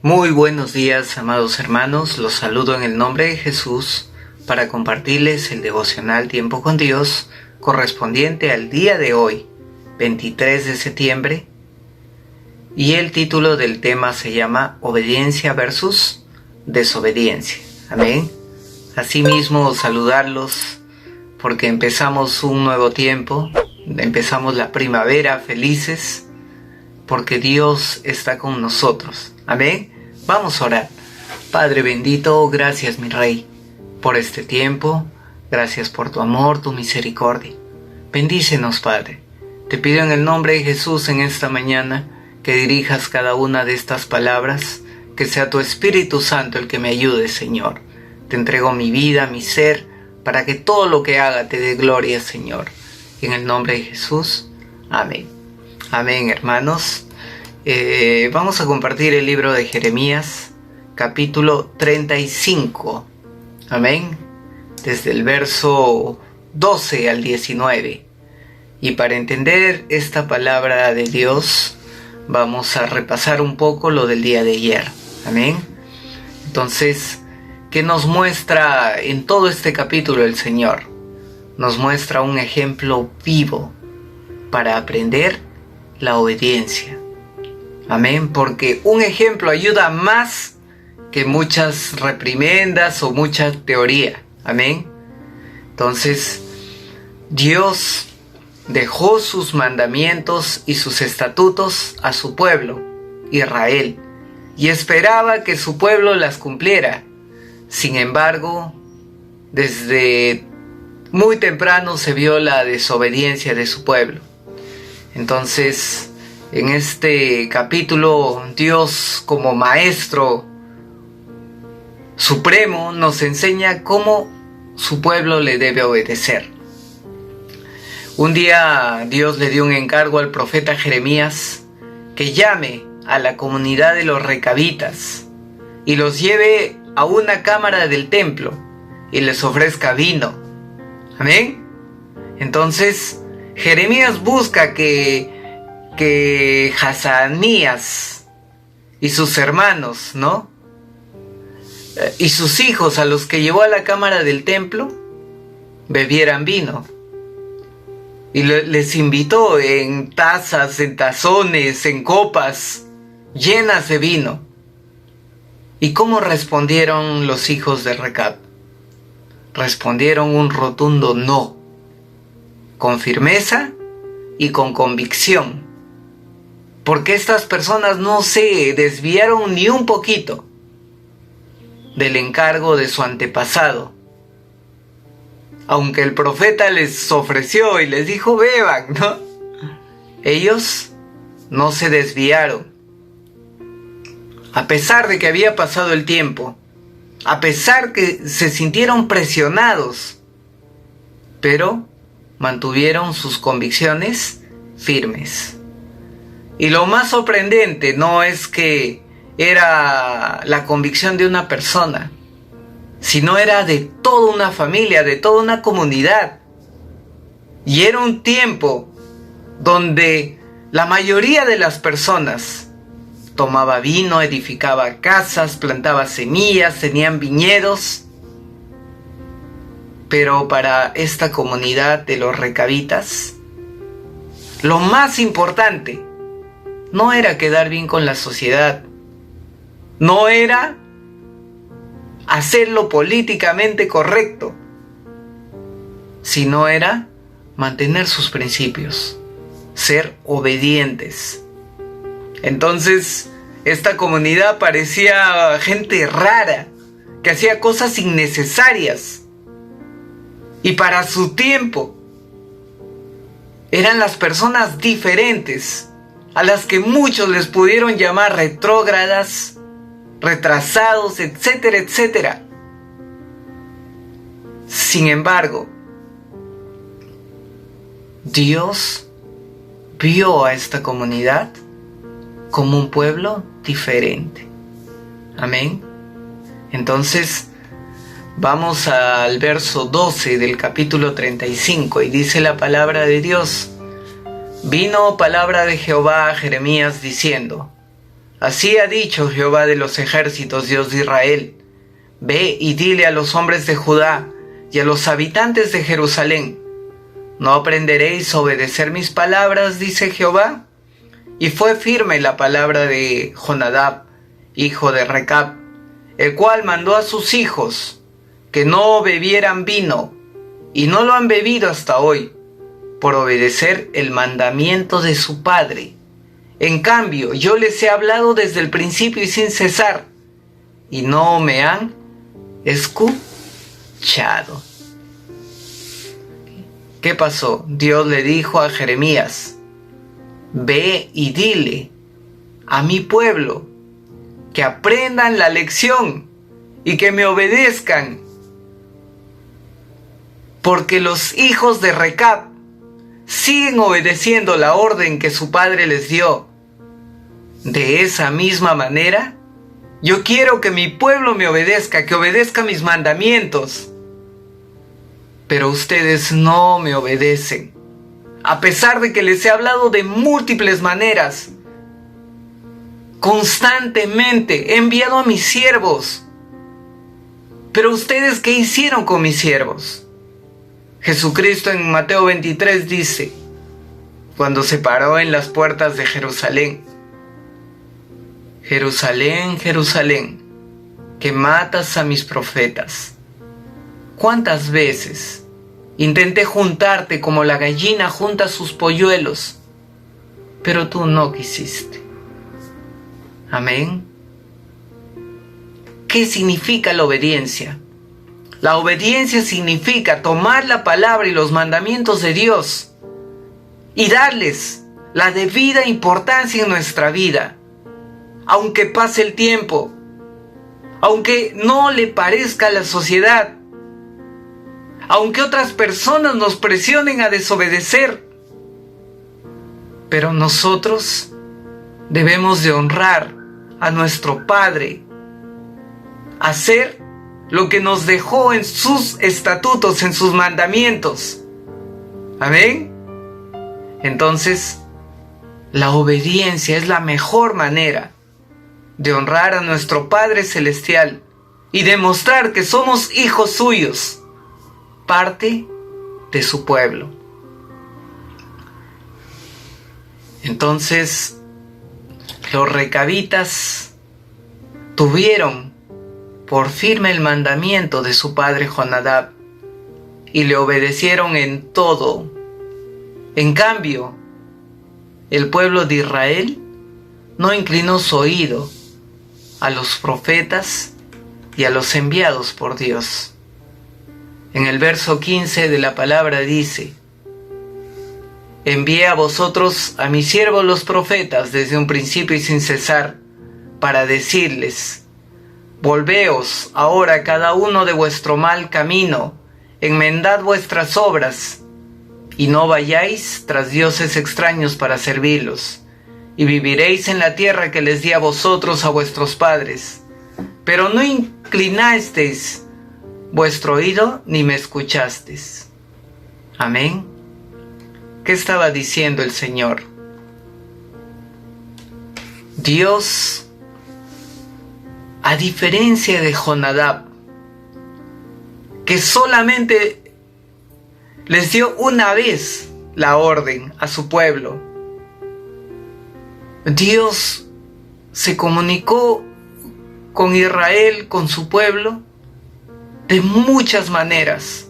Muy buenos días, amados hermanos. Los saludo en el nombre de Jesús para compartirles el devocional Tiempo con Dios correspondiente al día de hoy, 23 de septiembre. Y el título del tema se llama Obediencia versus Desobediencia. Amén. Asimismo, saludarlos porque empezamos un nuevo tiempo, empezamos la primavera felices porque Dios está con nosotros. Amén. Vamos a orar. Padre bendito, gracias mi Rey por este tiempo. Gracias por tu amor, tu misericordia. Bendícenos, Padre. Te pido en el nombre de Jesús en esta mañana que dirijas cada una de estas palabras, que sea tu Espíritu Santo el que me ayude, Señor. Te entrego mi vida, mi ser, para que todo lo que haga te dé gloria, Señor. En el nombre de Jesús. Amén. Amén, hermanos. Vamos a compartir el libro de Jeremías, capítulo 35. Amén. Desde el verso 12 al 19. Y para entender esta palabra de Dios, vamos a repasar un poco lo del día de ayer. Amén. Entonces, ¿qué nos muestra en todo este capítulo el Señor? Nos muestra un ejemplo vivo para aprender la obediencia. Amén, porque un ejemplo ayuda más que muchas reprimendas o mucha teoría. Amén. Entonces, Dios dejó sus mandamientos y sus estatutos a su pueblo, Israel, y esperaba que su pueblo las cumpliera. Sin embargo, desde muy temprano se vio la desobediencia de su pueblo. Entonces, en este capítulo, Dios como Maestro Supremo nos enseña cómo su pueblo le debe obedecer. Un día Dios le dio un encargo al profeta Jeremías que llame a la comunidad de los recabitas y los lleve a una cámara del templo y les ofrezca vino. Amén. Entonces Jeremías busca que Hazanías y sus hermanos, ¿no? Y sus hijos, a los que llevó a la cámara del templo, bebieran vino. Y les invitó en tazas, en tazones, en copas llenas de vino. ¿Y cómo respondieron los hijos de Recab? Respondieron un rotundo no, con firmeza y con convicción. Porque estas personas no se desviaron ni un poquito del encargo de su antepasado. Aunque el profeta les ofreció y les dijo beban, ¿no? Ellos no se desviaron. A pesar de que había pasado el tiempo, a pesar que se sintieron presionados, pero mantuvieron sus convicciones firmes. Y lo más sorprendente no es que era la convicción de una persona, sino era de toda una familia, de toda una comunidad. Y era un tiempo donde la mayoría de las personas tomaba vino, edificaba casas, plantaba semillas, tenían viñedos. Pero para esta comunidad de los recabitas, lo más importante no era quedar bien con la sociedad, no era hacerlo políticamente correcto, sino era mantener sus principios, ser obedientes. Entonces, esta comunidad parecía gente rara, que hacía cosas innecesarias. Y para su tiempo, eran las personas diferentes, a las que muchos les pudieron llamar retrógradas, retrasados, etcétera, etcétera. Sin embargo, Dios vio a esta comunidad como un pueblo diferente. Amén. Entonces, vamos al verso 12 del capítulo 35 y dice la palabra de Dios: Vino palabra de Jehová a Jeremías diciendo: Así ha dicho Jehová de los ejércitos, Dios de Israel. Ve y dile a los hombres de Judá y a los habitantes de Jerusalén: ¿no aprenderéis a obedecer mis palabras?, dice Jehová. Y fue firme la palabra de Jonadab, hijo de Recab, el cual mandó a sus hijos que no bebieran vino, y no lo han bebido hasta hoy, por obedecer el mandamiento de su padre. En cambio, yo les he hablado desde el principio y sin cesar, y no me han escuchado. ¿Qué pasó? Dios le dijo a Jeremías: ve y dile a mi pueblo que aprendan la lección y que me obedezcan, porque los hijos de Recab siguen obedeciendo la orden que su padre les dio. De esa misma manera, yo quiero que mi pueblo me obedezca, que obedezca mis mandamientos. Pero ustedes no me obedecen, a pesar de que les he hablado de múltiples maneras. Constantemente he enviado a mis siervos. Pero ustedes, ¿qué hicieron con mis siervos? Jesucristo en Mateo 23 dice, cuando se paró en las puertas de Jerusalén: Jerusalén, Jerusalén, que matas a mis profetas. ¿Cuántas veces intenté juntarte como la gallina junta sus polluelos, pero tú no quisiste? Amén. ¿Qué significa la obediencia? La obediencia significa tomar la palabra y los mandamientos de Dios y darles la debida importancia en nuestra vida, aunque pase el tiempo, aunque no le parezca a la sociedad, aunque otras personas nos presionen a desobedecer. Pero nosotros debemos de honrar a nuestro Padre, hacer lo que nos dejó en sus estatutos, en sus mandamientos. Amén. Entonces, la obediencia es la mejor manera de honrar a nuestro Padre Celestial y demostrar que somos hijos suyos, parte de su pueblo. Entonces, los recabitas tuvieron por firme el mandamiento de su padre Jonadab y le obedecieron en todo. En cambio, el pueblo de Israel no inclinó su oído a los profetas y a los enviados por Dios. En el verso 15 de la palabra dice: envié a vosotros a mis siervos los profetas desde un principio y sin cesar, para decirles: volveos ahora cada uno de vuestro mal camino, enmendad vuestras obras, y no vayáis tras dioses extraños para servirlos, y viviréis en la tierra que les di a vosotros, a vuestros padres. Pero no inclinasteis vuestro oído ni me escuchasteis. Amén. ¿Qué estaba diciendo el Señor? Dios, a diferencia de Jonadab, que solamente les dio una vez la orden a su pueblo, Dios se comunicó con Israel, con su pueblo, de muchas maneras,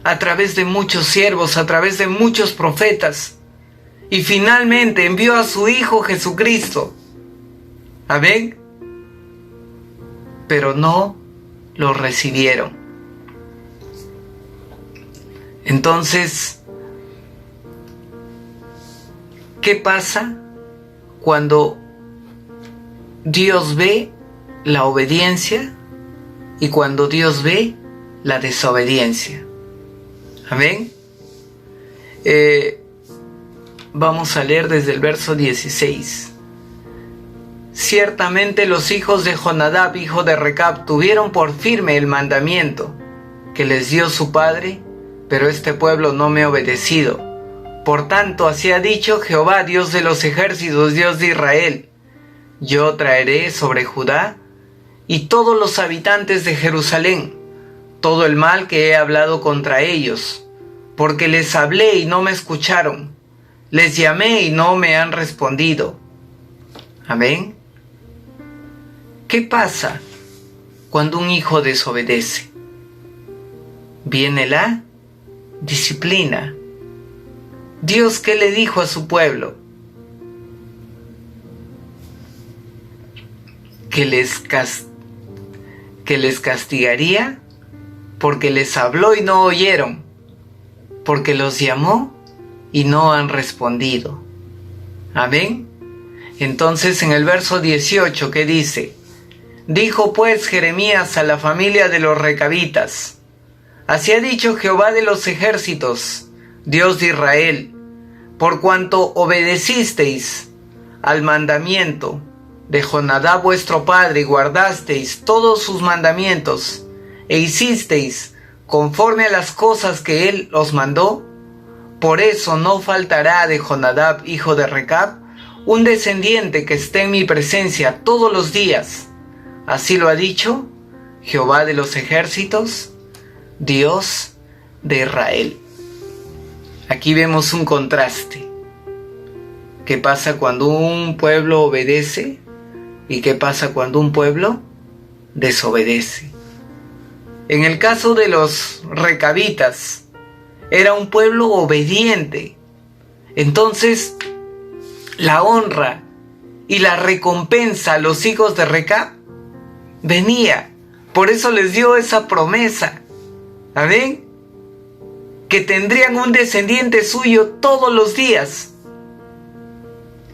a través de muchos siervos, a través de muchos profetas, y finalmente envió a su Hijo Jesucristo. Amén. Pero no lo recibieron. Entonces, ¿qué pasa cuando Dios ve la obediencia y cuando Dios ve la desobediencia? Amén. Vamos a leer desde el verso 16. Ciertamente los hijos de Jonadab, hijo de Recab, tuvieron por firme el mandamiento que les dio su padre, pero este pueblo no me ha obedecido. Por tanto, así ha dicho Jehová, Dios de los ejércitos, Dios de Israel: yo traeré sobre Judá y todos los habitantes de Jerusalén todo el mal que he hablado contra ellos, porque les hablé y no me escucharon, les llamé y no me han respondido. Amén. ¿Qué pasa cuando un hijo desobedece? Viene la disciplina. Dios, ¿qué le dijo a su pueblo? Que les castigaría porque les habló y no oyeron, porque los llamó y no han respondido. Amén. Entonces en el verso 18, ¿qué dice? Dijo pues Jeremías a la familia de los recabitas: así ha dicho Jehová de los ejércitos, Dios de Israel, por cuanto obedecisteis al mandamiento de Jonadab vuestro padre y guardasteis todos sus mandamientos e hicisteis conforme a las cosas que él os mandó, por eso no faltará de Jonadab hijo de Recab un descendiente que esté en mi presencia todos los días. Así lo ha dicho Jehová de los ejércitos, Dios de Israel. Aquí vemos un contraste. ¿Qué pasa cuando un pueblo obedece? ¿Y qué pasa cuando un pueblo desobedece? En el caso de los recabitas, era un pueblo obediente. Entonces, la honra y la recompensa a los hijos de Recab venía. Por eso les dio esa promesa. Amén. Que tendrían un descendiente suyo todos los días.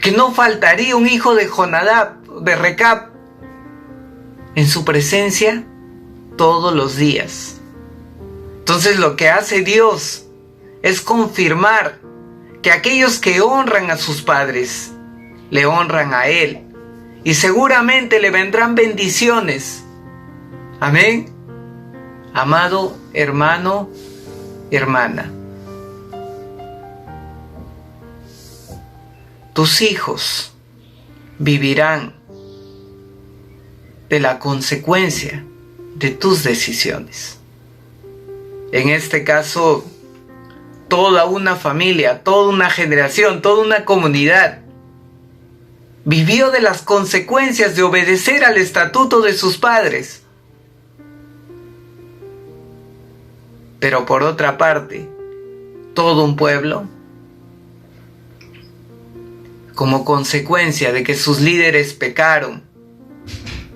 Que no faltaría un hijo de Jonadab, de Recab, en su presencia todos los días. Entonces lo que hace Dios es confirmar que aquellos que honran a sus padres, le honran a Él. Y seguramente le vendrán bendiciones. Amén. Amado hermano, hermana, tus hijos vivirán de la consecuencia de tus decisiones. En este caso, toda una familia, toda una generación, toda una comunidad vivió de las consecuencias de obedecer al estatuto de sus padres. Pero por otra parte, todo un pueblo, como consecuencia de que sus líderes pecaron,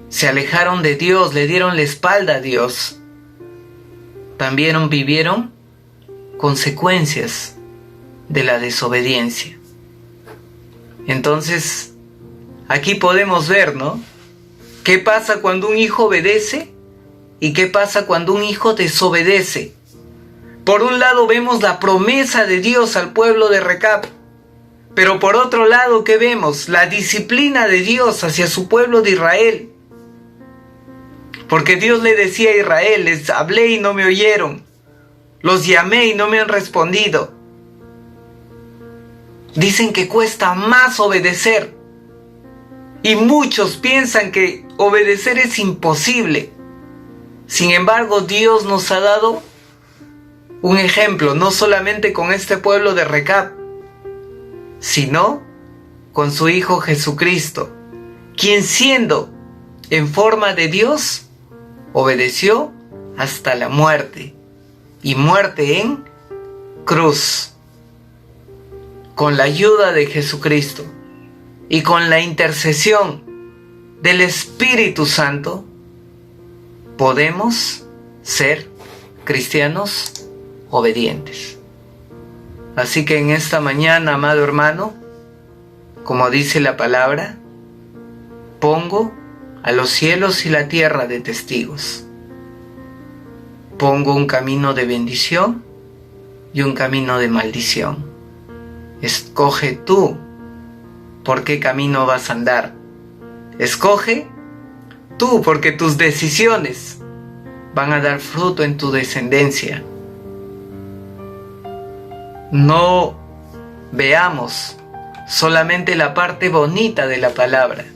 se alejaron de Dios, le dieron la espalda a Dios, también vivieron consecuencias de la desobediencia. Entonces, aquí podemos ver, ¿no? ¿Qué pasa cuando un hijo obedece y qué pasa cuando un hijo desobedece? Por un lado vemos la promesa de Dios al pueblo de Recab, pero por otro lado, ¿qué vemos? La disciplina de Dios hacia su pueblo de Israel. Porque Dios le decía a Israel: les hablé y no me oyeron, los llamé y no me han respondido. Dicen que cuesta más obedecer. Y muchos piensan que obedecer es imposible. Sin embargo, Dios nos ha dado un ejemplo, no solamente con este pueblo de Recab, sino con su Hijo Jesucristo, quien siendo en forma de Dios, obedeció hasta la muerte, y muerte en cruz. Con la ayuda de Jesucristo y con la intercesión del Espíritu Santo, podemos ser cristianos obedientes. Así que en esta mañana, amado hermano, como dice la palabra, pongo a los cielos y la tierra de testigos. Pongo un camino de bendición y un camino de maldición. Escoge tú por qué camino vas a andar. Escoge tú, porque tus decisiones van a dar fruto en tu descendencia. No veamos solamente la parte bonita de la palabra,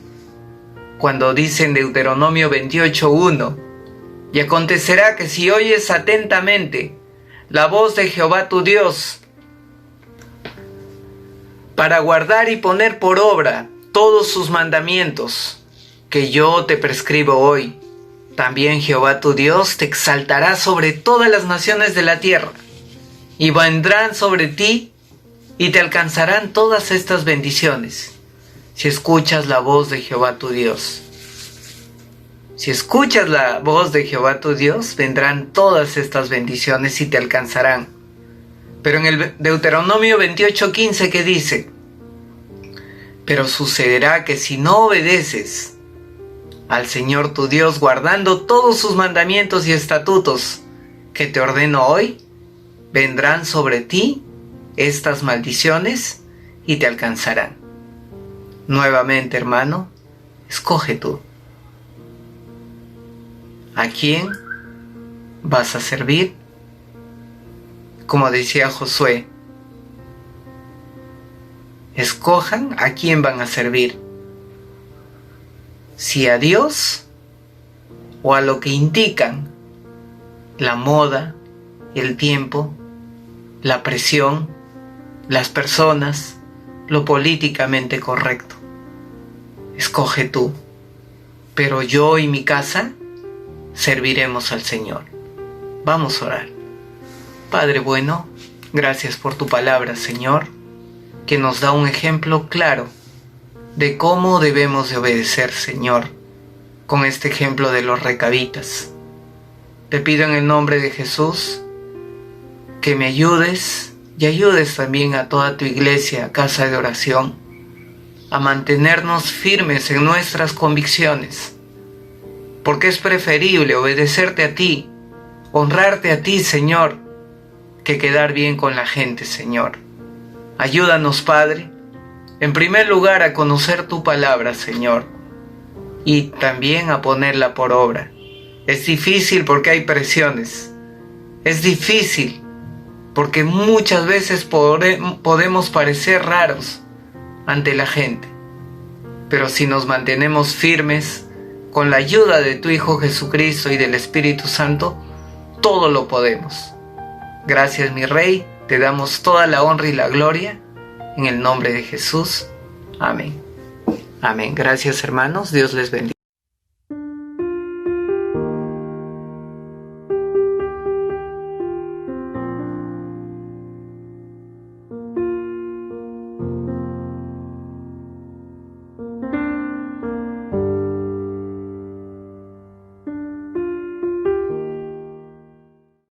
cuando dice en Deuteronomio 28:1: y acontecerá que si oyes atentamente la voz de Jehová tu Dios, para guardar y poner por obra todos sus mandamientos que yo te prescribo hoy, también Jehová tu Dios te exaltará sobre todas las naciones de la tierra, y vendrán sobre ti y te alcanzarán todas estas bendiciones, si escuchas la voz de Jehová tu Dios. Si escuchas la voz de Jehová tu Dios, vendrán todas estas bendiciones y te alcanzarán. Pero en el Deuteronomio 28:15, ¿qué dice? Pero sucederá que si no obedeces al Señor tu Dios, guardando todos sus mandamientos y estatutos que te ordeno hoy, vendrán sobre ti estas maldiciones y te alcanzarán. Nuevamente, hermano, escoge tú. ¿A quién vas a servir? Como decía Josué, escojan a quién van a servir. Si a Dios o a lo que indican la moda, el tiempo, la presión, las personas, lo políticamente correcto. Escoge tú, pero yo y mi casa serviremos al Señor. Vamos a orar. Padre bueno, gracias por tu palabra, Señor, que nos da un ejemplo claro de cómo debemos de obedecer, Señor, con este ejemplo de los recabitas. Te pido en el nombre de Jesús que me ayudes y ayudes también a toda tu iglesia, casa de oración, a mantenernos firmes en nuestras convicciones, porque es preferible obedecerte a ti, honrarte a ti, Señor, que quedar bien con la gente, Señor. Ayúdanos, Padre, en primer lugar a conocer tu palabra, Señor, y también a ponerla por obra. Es difícil porque hay presiones. Es difícil porque muchas veces podemos parecer raros ante la gente. Pero si nos mantenemos firmes, con la ayuda de tu Hijo Jesucristo y del Espíritu Santo, todo lo podemos. Gracias, mi Rey, te damos toda la honra y la gloria, en el nombre de Jesús. Amén. Amén. Gracias, hermanos. Dios les bendiga.